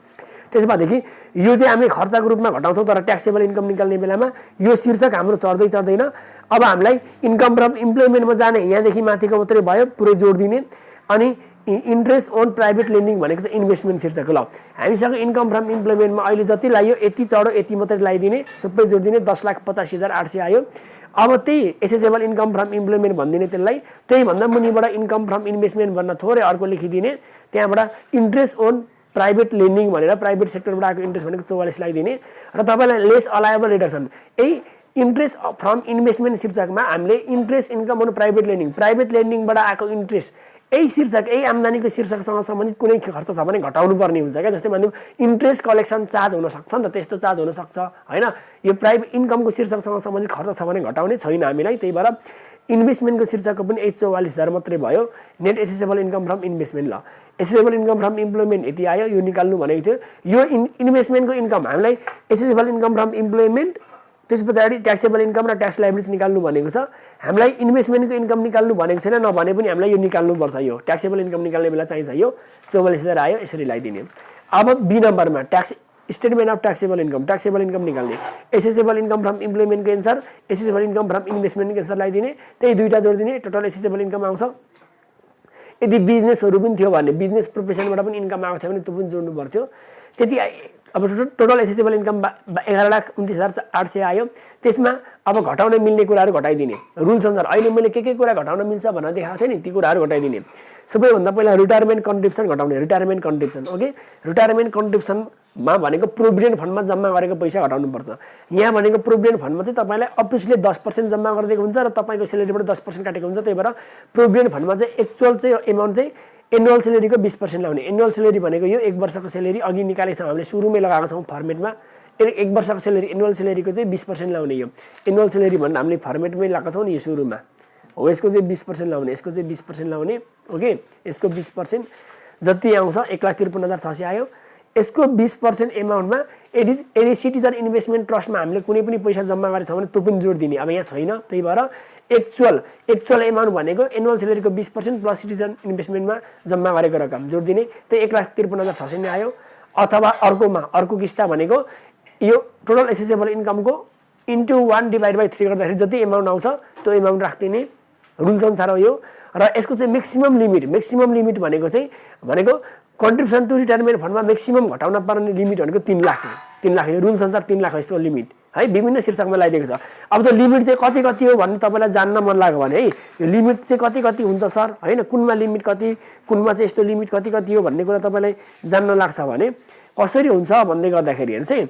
Speaker 1: त्यसबादेखि यो चाहिँ हामीले खर्चको रूपमा घटाउँछौँ, तर ट्याक्सेबल इन्कम निकाल्ने बेलामा यो शीर्षक हाम्रो चढ्दैन। अब हामीलाई इन्कम फ्रम इम्प्लोइमेन्टमा जाने, यहाँदेखि माथिको मात्रै भयो, पुरै जोड दिने। अनि इन्ट्रेस्ट अन प्राइभेट लेन्डिङ भनेको चाहिँ इन्भेस्टमेन्ट शीर्षक। ल हामीसँग इन्कम फ्रम इम्प्लोइमेन्टमा अहिले जति लाग्यो यति चढो, यति मात्रै लगाइदिने, सबै जोड दिने, 10,85,800 आयो। अब त्यही एसेसेबल इन्कम फ्रम इम्प्लोइमेन्ट भनिदिने त्यसलाई। त्यही भन्दा मुनिबाट इन्कम फ्रम इन्भेस्टमेन्ट भन्न थोरै अर्को लेखिदिने। त्यहाँबाट इन्ट्रेस्ट अन प्राइभेट लेन्डिङ भनेर प्राइभेट सेक्टरबाट आएको इन्ट्रेस्ट भनेको 44 लगाइदिने। र तपाईँलाई लेस अलायबल रिडक्सन, यही इन्ट्रेस्ट फ्रम इन्भेस्टमेन्ट शीर्षकमा हामीले इन्ट्रेस्ट इन्कम अन प्राइभेट लेन्डिङबाट आएको इन्ट्रेस्ट, यही शीर्षक, यही आम्दानीको शीर्षकसँग सम्बन्धित कुनै खर्च छ भने घटाउनु पर्ने हुन्छ क्या। जस्तै भनिदिउँ इन्ट्रेस्ट कलेक्सन चार्ज हुनसक्छ नि त, त्यस्तो चार्ज हुनसक्छ होइन। यो प्राइभेट इन्कमको शीर्षकसँग सम्बन्धित खर्च छ भने घटाउने छैन हामीलाई। त्यही भएर इन्भेस्टमेन्टको शीर्षकको पनि 44,000 मात्रै भयो। Net accessible income from investment, ल एसेसेबल इन्कम फ्रम इम्प्लोइमेन्ट यति आयो, यो निकाल्नु भनेको थियो। यो इन्भेस्टमेन्टको इन्कम हामीलाई एसेसेबल इन्कम फ्रम इम्प्लोइमेन्ट, त्यस पछाडि ट्याक्सेबल इन्कम र ट्याक्स लायबिलिटिज निकाल्नु भनेको छ। हामीलाई इन्भेस्टमेन्टको इन्कम निकाल्नु भनेको छैन, नभने पनि हामीलाई यो निकाल्नुपर्छ। यो ट्याक्सेबल इन्कम निकाल्ने बेला चाहिन्छ। यो 44,000 आयो, यसरी लगाइदिने। अब बी नम्बरमा स्टेटमेन्ट अफ ट्याक्सेबल इन्कम निकाल्ने। एसेसेबल इन्कम फ्रम इम्प्लोइमेन्टको एन्सर, एसेसेबल इन्कम फ्रम इन्भेस्टमेन्टको एन्सर लगाइदिने। त्यही दुईवटा जोडिदिने, टोटल एसेसेबल इन्कम आउँछ। यदि बिजनेसहरू पनि थियो भने, बिजनेस प्रोफेसनबाट पनि इन्कम आएको थियो भने त्यो पनि जोड्नु पर्थ्यो। त्यति अब टोटल एसेसेबल इन्कम 11,29,800 आयो। त्यसमा अब घटाउन मिल्ने कुराहरू घटाइदिने। रुल्स अनुसार अहिले मैले के कुरा घटाउन मिल्छ भनेर देखाएको थिएँ नि, ती कुराहरू घटाइदिने। सबैभन्दा पहिला रिटायरमेन्ट कन्ट्रिब्युसन घटाउने, retirement contribution. Okay, retirement contribution मा भनेको प्रोभिडेन्ट फन्डमा जम्मा गरेको पैसा घटाउनुपर्छ। यहाँ भनेको प्रोभिडेन्ट फन्डमा चाहिँ तपाईँलाई अफिसले 10% जम्मा गरिदिएको हुन्छ र तपाईँको सेलेरीबाट 10% काटेको हुन्छ। त्यही भएर प्रोभिडेन्ट फन्डमा चाहिँ एक्चुअल चाहिँ एमाउन्ट चाहिँ एनुअल सेलेरीको 20% लाउने। एनुअल सेलेरी भनेको यो 1 वर्षको सेलेरी अघि निकालेको छौँ हामीले, सुरुमै लगाएको छौँ फर्मेटमा। 1 वर्षको सेलेरी एनुअल सेलेरीको चाहिँ 20% लाउने। यो एनुअल सेलेरी भनेर हामीले फर्मेटमै लगाएको छौँ नि यो सुरुमा। हो यसको चाहिँ 20% लाउने, यसको चाहिँ 20% लाउने। ओके, यसको 20% जति आउँछ 1,53,600 आयो। यसको 20% एमाउन्टमा यदि सिटिजन इन्भेस्टमेन्ट ट्रस्टमा हामीले कुनै पनि पैसा जम्मा गरेको छ भने त्यो पनि जोड दिने। अब यहाँ छैन, त्यही भएर एक्चुअल एमाउन्ट भनेको एनुअल सेलेरीको 20% प्लस सिटिजन इन्भेस्टमेन्टमा जम्मा गरेको रकम जोड दिने, त्यही 1,53,600 नै आयो। अथवा अर्को किस्ता भनेको यो टोटल एसेसेबल इन्कमको इन्टु 1/3 गर्दाखेरि जति एमाउन्ट आउँछ त्यो एमाउन्ट राखिदिने रुल्स अनुसार हो यो। र यसको चाहिँ म्याक्सिमम लिमिट भनेको कन्ट्रिब्युसन टु रिटायरमेन्ट फन्डमा म्याक्सिमम घटाउन पर्ने लिमिट भनेको 3 लाख हो। 3 लाख यो रुल्स अनुसार 3 लाख यसको लिमिट है, विभिन्न शीर्षकमा लगाइदिएको छ। अब त्यो लिमिट चाहिँ कति हो भन्ने तपाईँलाई जान्न मन लाग्यो भने है, यो लिमिट चाहिँ कति हुन्छ सर होइन, कुनमा लिमिट कति, कुनमा चाहिँ यस्तो लिमिट कति हो भन्ने कुरा तपाईँलाई जान्न लाग्छ भने कसरी हुन्छ भन्दै गर्दाखेरि हेर्नुहोस् है,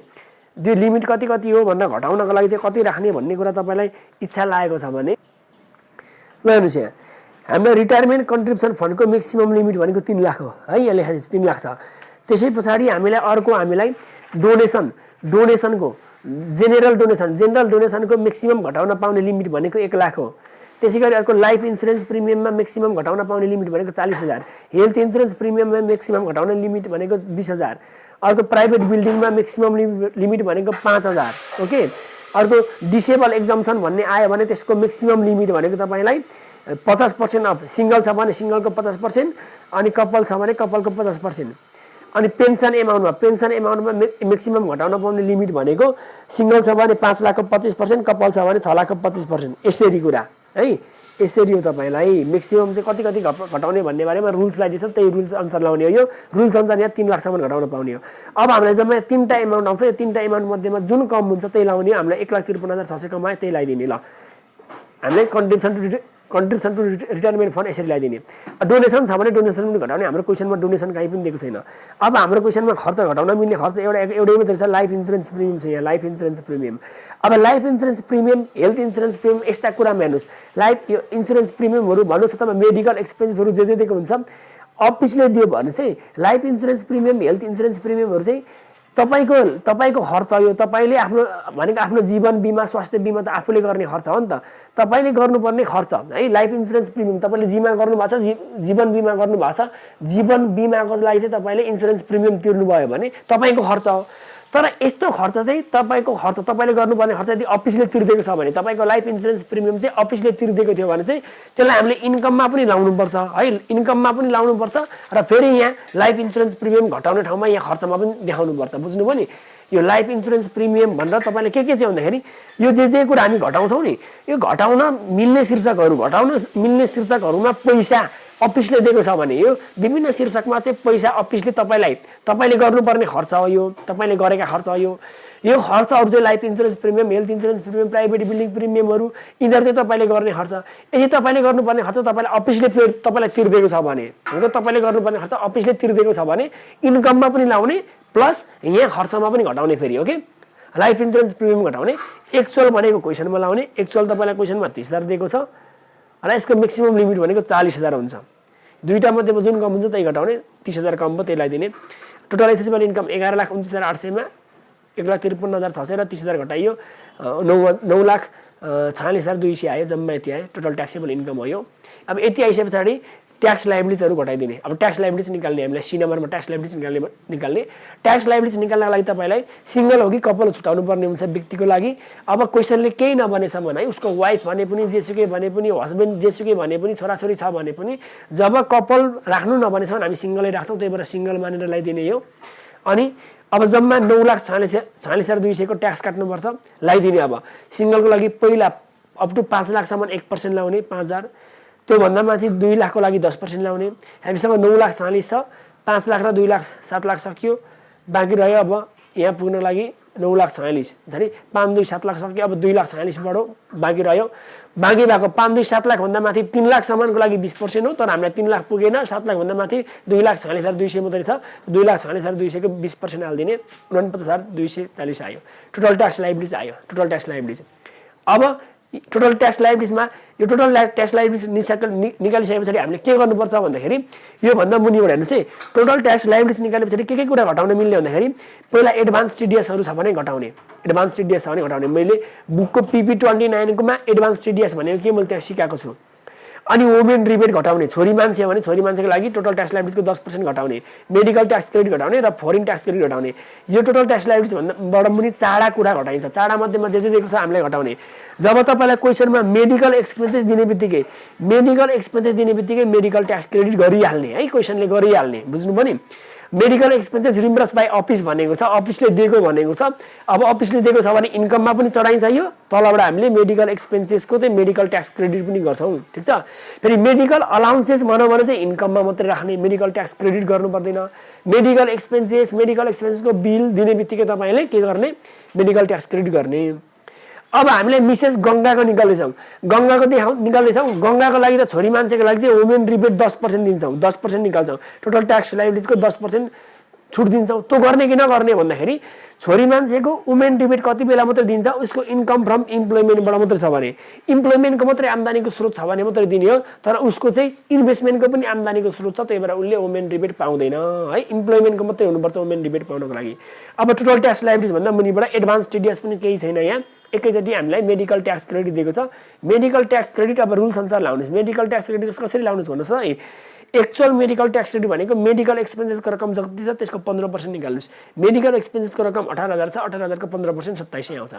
Speaker 1: त्यो लिमिट कति हो भनेर घटाउनको लागि चाहिँ कति राख्ने भन्ने कुरा तपाईँलाई इच्छा लागेको छ भने ल हेर्नुहोस् यहाँ हाम्रो रिटायरमेन्ट कन्ट्रिब्युसन फन्डको म्याक्सिमम लिमिट भनेको 3 लाख हो है, यहाँ लेखाएको छ 3 लाख छ। त्यसै पछाडि हामीलाई डोनेसनको जेनरल डोनेसनको म्याक्सिमम घटाउन पाउने लिमिट भनेको 1 लाख हो। त्यसै गरी अर्को लाइफ इन्सुरेन्स प्रिमियममा म्याक्सिमम घटाउन पाउने लिमिट भनेको 40,000, हेल्थ इन्सुरेन्स प्रिमियममा म्याक्सिमम घटाउने लिमिट भनेको 20,000, अर्को प्राइभेट बिल्डिङमा म्याक्सिमम लिमिट भनेको 5,000। ओके, अर्को डिसेबल एक्जम्सन भन्ने आयो भने त्यसको म्याक्सिमम लिमिट भनेको तपाईँलाई 50% अफ, सिङ्गल छ भने सिङ्गलको 50% अनि कपल छ भने कपलको 50%। अनि पेन्सन एमाउन्टमा म्याक्सिमम घटाउन पाउने लिमिट भनेको सिङ्गल छ भने 5 लाखको 25%, कपल छ भने 6 लाखको 25%। यसरी कुरा है, यसरी हो तपाईँलाई म्याक्सिमम चाहिँ कति घटाउने भन्ने बारेमा रुल्स लगाइदिन्छ, त्यही रुल्स अनुसार लाउने हो। यो रुल्स अनुसार यहाँ 3 लाखसम्म घटाउन पाउने हो। अब हामीलाई जम्मा 3टा एमाउन्ट आउँछ, यो 3टा एमाउन्ट मध्येमा जुन कम हुन्छ त्यही लाउने हो। हामीलाई 1,53,600 कमायो त्यही लगाइदिने। ल हामीले कन्ट्रिब्युसन टु रिटायरमेन्ट फन्ड यसरी लगाइदिने। डोनेसन छ भने डोनेसन पनि घटाउने, हाम्रो क्वेसनमा डोनेसन कहीँ पनि दिएको छैन। अब हाम्रो क्वेसनमा खर्च घटाउन मिल्ने खर्च एउटै मात्रै छ, लाइफ इन्सुरेन्स प्रिमियम छ यहाँ, लाइफ इन्सुरेन्स प्रिमियम। अब life insurance premium, health insurance premium यस्ता कुरामा हेर्नुहोस्, लाइफ यो इन्सुरेन्स प्रिमियमहरू भन्नुहोस् अथवा मेडिकल एक्सपेन्सेसहरू जे दिएको हुन्छ अफिसले दियो भने चाहिँ life insurance premium, health insurance प्रिमियमहरू चाहिँ तपाईको खर्च हो। यो तपाईँले आफ्नो जीवन बिमा, स्वास्थ्य बिमा त आफूले गर्ने खर्च हो नि त, तपाईँले गर्नुपर्ने खर्च है। लाइफ इन्सुरेन्स प्रिमियम तपाईँले जीवन बिमा गर्नुभएको छ, जीवन बिमाको लागि चाहिँ तपाईँले इन्सुरेन्स प्रिमियम तिर्नुभयो भने तपाईँको खर्च हो। तर यस्तो खर्च चाहिँ तपाईँले गर्नुपर्ने खर्च यदि अफिसले तिर्दिएको छ भने, तपाईँको लाइफ इन्सुरेन्स प्रिमियम चाहिँ अफिसले तिर्दिएको थियो भने चाहिँ त्यसलाई हामीले इन्कममा पनि लाउनुपर्छ है, इन्कममा पनि लाउनुपर्छ। र फेरि यहाँ लाइफ इन्सुरेन्स प्रिमियम घटाउने ठाउँमा यहाँ खर्चमा पनि देखाउनुपर्छ। बुझ्नुभयो नि, यो लाइफ इन्सुरेन्स प्रिमियम भनेर तपाईँले के चाहिँ भन्दाखेरि यो जे कुरा हामी घटाउँछौँ नि, यो घटाउन मिल्ने शीर्षकहरूमा पैसा अफिसले दिएको छ भने यो विभिन्न शीर्षकमा चाहिँ पैसा अफिसले तपाईँले गर्नुपर्ने खर्च हो, यो तपाईँले गरेका खर्च हो। यो खर्चहरू चाहिँ life insurance premium, health insurance premium, private building प्रिमियमहरू यिनीहरू चाहिँ तपाईँले गर्ने खर्च। यदि तपाईँले गर्नुपर्ने खर्च तपाईँलाई अफिसले तपाईँलाई तिर्दिएको छ भने, तपाईँले गर्नुपर्ने खर्च अफिसले तिर्दिएको छ भने इन्कममा पनि लाउने प्लस यहाँ खर्चमा पनि घटाउने फेरि। ओके, लाइफ इन्सुरेन्स प्रिमियम घटाउने, एक्चुअल भनेको क्वेसनमा लाउने, एक्चुअल तपाईँलाई क्वेसनमा 30,000 दिएको छ र यसको म्याक्सिमम लिमिट भनेको 40,000 हुन्छ। दुईटा मध्येमा जुन कम हुन्छ त्यही घटाउने, 30,000 कम भयो त्यही लगाइदिने। टोटल एसेसेबल इन्कम 11,29,800 मा 1,53,600 र 30,000 घटाइयो 9,46,200 आयो, जम्मा यति आयो। टोटल ट्याक्सेबल इन्कम हो यो। अब यति आइसके पछाडि ट्याक्स लाइबिलिटीजहरू घटाइदिने। अब ट्याक्स लाइबिलिटीज निकाल्ने हामीलाई सी नम्बरमा ट्याक्स लाइबिलिटीज निकाल्ने। ट्याक्स लाइबिलिटीज निकाल्नको लागि तपाईँलाई सिङ्गल हो कि कपल छुटाउनु पर्ने हुन्छ व्यक्तिको लागि। अब क्वेसनले केही नभनेसम्म है, उसको वाइफ भने पनि, जेसुकै भने पनि, हस्बेन्ड जेसुकै भने पनि, छोराछोरी छ भने पनि, जब कपल राख्नु नभनेसम्म हामी सिङ्गलै राख्छौँ, त्यही भएर सिङ्गल मानेर लगाइदिने यो। अनि अब जम्मा 9,46,200 को ट्याक्स काट्नुपर्छ, लगाइदिने। अब सिङ्गलको लागि पहिला अप टु 5 लाखसम्म 1% लाउने 5,000, त्योभन्दा माथि 2 लाखको लागि 10% लाउने। हामीसँग 9,46,000 छ, 5 लाख र 2 लाख 7 लाख सकियो, बाँकी रह्यो अब यहाँ पुग्न लागि 9,46,000 झन् 5 2 7 लाख सक्यो। अब 2,46,000 बढो बाँकी रह्यो। बाँकी भएको 5 2 7 लाख भन्दा माथि 3 लाख सम्मानको लागि 20% हो, तर हामीलाई 3 लाख पुगेन। 7 लाख भन्दा माथि 2,46,200 मात्रै छ। 2,46,200 को 20% हाल्दिने 49,240 आयो। टोटल ट्याक्स लायबिलिटी आयो। Total tax liability. अब टोटल ट्याक्स लायबिलिटीमा यो टोटल ट्याक्स लायबिलिटी निकालिसकेपछि हामीले के गर्नुपर्छ भन्दाखेरि यो भन्दा मुनिबाट हेर्नुस् है। टोटल ट्याक्स लायबिलिटी निकालेपछि के कुरा घटाउन मिल्ने भन्दाखेरि पहिला एडभान्स टिडिएसहरु छ भने घटाउने। एडभान्स टिडिएस छ भने घटाउने। मैले बुकको PP 29 मा एडभान्स टिडिएस भनेको के मैले त्यहाँ सिकाएको छु। अनि वुमेन रिबेट घटाउने। छोरी मान्छे हो भने छोरी मान्छेको लागि टोटल ट्याक्स लायबिलिटीको 10% घटाउने। मेडिकल ट्याक्स क्रेडिट घटाउने र फरेन ट्याक्स क्रेडिट घटाउने। यो टोटल ट्याक्स लायबिलिटी भन्दा बडा मुनि चाडा कुरा घटाइन्छ। चाडा मध्येमा जे दिएको छ हामीले घटाउने। जब तपाईलाई क्वेशनमा मेडिकल एक्सपेन्सेस दिने बित्तिकै मेडिकल ट्याक्स क्रेडिट गरिहाल्ने है, क्वेशनले गरिहाल्ने। बुझ्नुभयो नि? Medical expenses reimburse by office भनेको छ, अफिसले दिएको भनेको छ। अब अफिसले दिएको छ भने इन्कममा पनि चढाइन्छ। यो तलबाट हामीले मेडिकल एक्सपेन्सेसको चाहिँ मेडिकल ट्याक्स क्रेडिट पनि गर्छौं। ठीक छ? फेरि मेडिकल अलाउन्सेस भनौं भने चाहिँ इन्कममा मात्रै राख्ने, मेडिकल ट्याक्स क्रेडिट गर्नु पर्दैन। मेडिकल एक्सपेन्सेसको बिल दिने बित्तिकै तपाईले के गर्ने? मेडिकल ट्याक्स क्रेडिट गर्ने। अब हामीले मिसेस गंगाको निकाल्दैछौं। गंगाको निकाल्दैछौं। गंगाको लागि त छोरी मान्छेको लागि चाहिँ वुमेन रिबेट 10% दिन्छौं। 10% निकाल्छौं। टोटल ट्याक्स लायबिलिटीको 10% छुट दिन्छौं। त्यो गर्ने कि नगर्ने भन्दाखेरि छोरी मान्छेको वुमेन रिबेट कति बेला मात्रै दिन्छ? उसको इन्कम फ्रम इम्प्लोइमेन्टबाट मात्रै छ भने, इम्प्लोइमेन्टको मात्रै आम्दानीको स्रोत छ भने मात्रै दिने हो। तर उसको चाहिँ इन्भेस्टमेन्टको पनि आम्दानीको स्रोत छ, त्यही भएर उसले वुमेन रिबेट पाउँदैन है। इम्प्लोइमेन्टको मात्रै हुनुपर्छ वुमेन रिबेट पाउनको लागि। अब टोटल ट्याक्स लायबिलिटी भन्दा मुनिबाट एडभान्स टिडिएस पनि केही छैन यहाँ। एकैचोटी हामीलाई मेडिकल ट्याक्स क्रेडिट दिएको छ। मेडिकल ट्याक्स क्रेडिट अब रुल्स अनुसार लाउनुस्। मेडिकल ट्याक्स क्रेडिट कसरी लाउनुस् भन्नुस् है। एक्चुअल मेडिकल ट्याक्स क्रेडिट भनेको मेडिकल एक्सपेन्सेसको रकम जति छ त्यसको 15% निकाल्नुस्। मेडिकल एक्सपेन्सेसको रकम 18,000 छ, 18,000 को 15% 2700 आउँछ।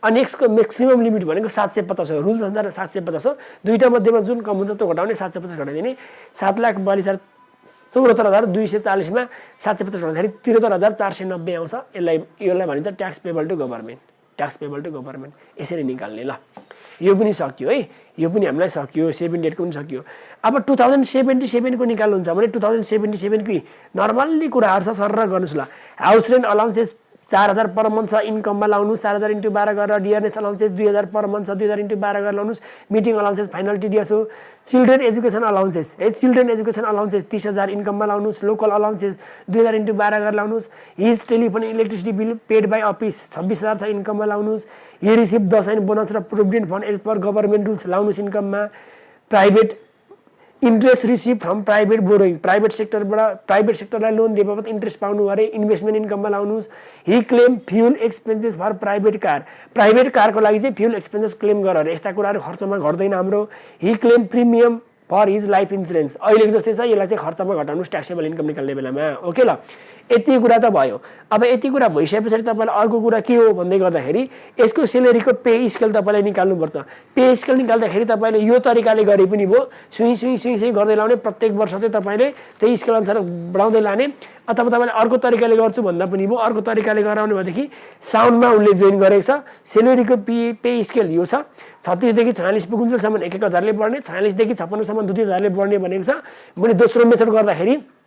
Speaker 1: अनि नेक्स्टको म्याक्सिमम लिमिट भनेको 750 हो। रुल्स अनुसार 750 हो। दुईटा मध्येमा जुन कम हुन्छ त्यो घटाउने, 750 घटाइदिने। 7,42,74,240 मा 750 घटाउँदाखेरि 73,490 आउँछ। यसलाई भनिन्छ tax payable to government. Tax payable to government यसरी निकाल्ने। ल यो पनि सक्यो है। यो पनि हामीलाई सक्यो। 78 को पनि सक्यो। अब 2077 को निकाल्नुहुन्छ भने 2077 को नर्मल्ली कुराहरु छ, सरर गर्नुस्। ल house rent allowances 4,000 per month छ, इन्कममा लाउनु। 4,000 × 12 गरेर डियरनेस अलाउन्सेस 2,000 पर मन्थ छ, 2,000 × 12 गरेर लाउनुस्। मिटिङ अलाउन्सेस फाइनल टिडिएस हो। Children education allowances children education allowances 30,000 इन्कममा लाउनुस्। लोकल अलाउन्सेस 2,000 × 12 गरेर लाउनुस्। His telephone electricity bill paid by office 26,000 छ, इन्कममा लाउनुस्। ये रिसिभ दशैं बोनस र provident fund as per government rules लाउनुस् इन्कममा। Private interest receive from private borrowing, private सेक्टरलाई लोन दिए बापत इन्ट्रेस्ट पाउनु अरे इन्भेस्टमेन्ट इन्कममा लाउनुस्। He claim fuel expenses for private car, private कारको लागि चाहिँ फ्युल एक्सपेन्सेस क्लेम गरेर यस्ता कुराहरू खर्चमा घट्दैन हाम्रो। He claim premium for his life insurance, अहिलेको जस्तै छ, यसलाई चाहिँ खर्चमा घटाउनुस् ट्याक्सेबल इन्कम निकाल्ने बेलामा। ओके ल, यति कुरा त भयो। अब यति कुरा भइसकेपछि तपाईलाई अर्को कुरा के हो भन्दै गर्दाखेरि यसको सेलेरीको पे स्केल तपाईलाई निकाल्नुपर्छ। पे स्केल निकाल्दाखेरि तपाईले यो तरिकाले गरे पनि भयो, सुई गर्दै लाउने। प्रत्येक वर्ष चाहिँ तपाईले त्यही स्केल अनुसार बढाउँदै लाने। अथवा तपाईले अर्को तरिकाले गर्छु भन्दा पनि भयो। अर्को तरिकाले गराउने भनेदेखि साउन्डमा उनले जोइन गरेको छ। सेलेरीको पे स्केल यो छ। 36 देखि 46 पुगुन्जेलसम्म 1,000 ले बढ्ने, 46 देखि 56 सम्म 2,000 ले बढ्ने भनेको छ। मैले दोस्रो मेथड गर्दाखेरि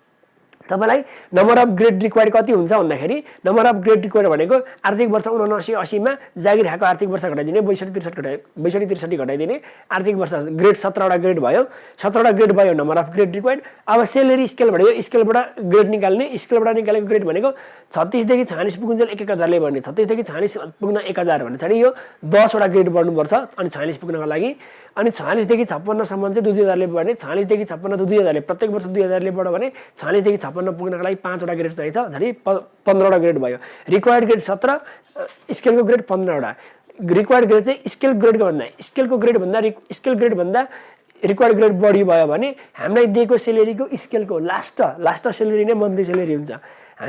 Speaker 1: तपाईलाई नम्बर अफ ग्रेड रिक्वायर्ड कति हुन्छ भन्दाखेरि नम्बर अफ ग्रेड रिक्वायर्ड भनेको आर्थिक वर्ष 79-80 मा जागिर खाएको आर्थिक वर्ष घटाइदिने, 62-63 घटाइदिने। आर्थिक वर्ष ग्रेड 17 वटा ग्रेड भयो। 17 वटा ग्रेड भयो नम्बर अफ ग्रेड रिक्वायर्ड। अब सेलेरी स्केल भन्यो, स्केलबाट ग्रेड निकाल्ने। स्केलबाट निकालेको ग्रेड भनेको 36 देखि 46 पुगुन्जेल 1,000 ले बढ्ने। 36 देखि 46 पुग्न 1,000 भने चाहिँ यो 10 वटा ग्रेड बढ्नुपर्छ अनि 46 पुग्नको लागि। अनि 46 देखि 56 सम्म चाहिँ 2,000 ले बढ्ने। 46 देखि 56 2,000 ले, प्रत्येक वर्ष 2,000 ले बढ्यो भने 46 देखि 56 पुग्नको लागि 5 वटा ग्रेड चाहिन्छ। झरी 15 वटा ग्रेड भयो। रिक्वायर्ड ग्रेड 17, स्केलको ग्रेड 15 वटा। रिक्वायर्ड ग्रेड चाहिँ स्केल ग्रेड भन्दा रिक्वायर्ड ग्रेड बढी भयो भने हामीलाई दिएको सेलेरीको स्केलको लास्ट सेलेरी नै मन्थली सेलेरी हुन्छ।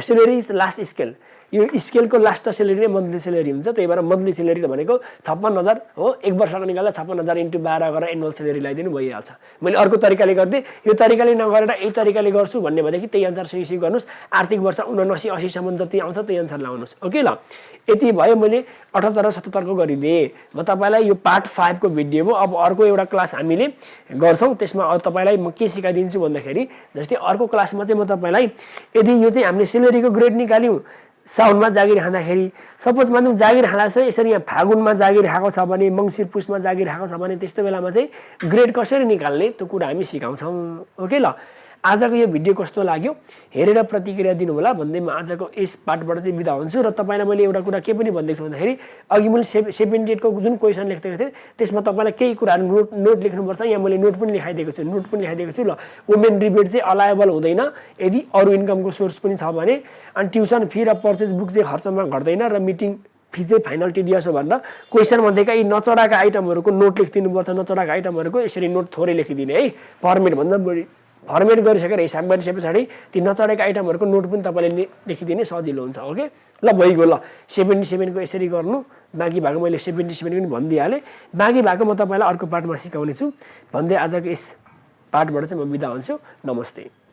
Speaker 1: Salary is last scale. यो स्केलको लास्ट सेलेरी नै मन्थली सेलेरी हुन्छ। त्यही भएर मन्थली सेलेरी त भनेको 56,000 हो। एक वर्षको निकाल्दा 56,000 × 12 गरेर एनुअल सेलेरी लगाइदिनु भइहाल्छ। मैले अर्को तरिकाले गर्दै यो तरिकाले नगरेर यही तरिकाले गर्छु भन्ने भनेदेखि त्यही अनुसार सुई गर्नुस्। आर्थिक वर्ष 79-80 सम्म जति आउँछ त्यही अनुसार लाउनुस्। ओके ल, यति भयो। मैले 78 र 77 को गरिदिएँ। म तपाईलाई यो पार्ट 5 को भिडियो हो। अब अर्को एउटा क्लास हामीले गर्छौं। त्यसमा तपाईलाई म के सिकाइदिन्छु भन्दाखेरि जस्तै अर्को क्लासमा चाहिँ म तपाईलाई यदि यो चाहिँ हामीले सेलेरीको ग्रेड निकाल्यौं, साउनमा जागिर खाँदाखेरि सपोज मानौँ जागिर खाँदा चाहिँ यसरी यहाँ फागुनमा जागिर खाएको छ भने मङ्सिर पुसमा जागिर खाएको छ भने त्यस्तो बेलामा चाहिँ ग्रेड कसरी निकाल्ने त्यो कुरा हामी सिकाउँछौँ ओके ल आजको यो भिडियो कस्तो लाग्यो हेरेर प्रतिक्रिया दिनु होला भन्दै म आजको यस पार्टबाट चाहिँ बिदा हुन्छु र तपाईँलाई मैले एउटा कुरा के पनि भन्दैछु भन्दाखेरि अघि मैले 78 को जुन क्वेसन लेख्दै थिएँ त्यसमा तपाईँलाई केही कुराहरू नोट लेख्नुपर्छ यहाँ मैले नोट पनि लेखाइदिएको छु ल वुमेन रिबेट चाहिँ अलायबल हुँदैन यदि अरू इन्कमको सोर्स पनि छ भने अनि ट्युसन फी र पर्चेज बुक चाहिँ खर्चमा घट्दैन र मिटिङ फी चाहिँ फाइनल टिडिएस हो भनेर क्वेसन मध्येका यी नचढाएका आइटमहरूको नोट लेखिदिनुपर्छ नचढाएका आइटमहरूको यसरी नोट थोरै लेखिदिने है फर्मेटभन्दा बढी फर्मेट गरिसकेर हिसाब गरिसके पछाडि ती नचढेका आइटमहरूको नोट पनि तपाईँले लेखिदिने सजिलो हुन्छ ओके ल भइगयो ल 77 को यसरी गर्नु बाँकी भएको मैले 77 पनि भनिदिइहालेँ बाँकी भएको म तपाईँलाई अर्को पार्टमा सिकाउने छु भन्दै आजको यस पार्टबाट चाहिँ म बिदा हुन्छु नमस्ते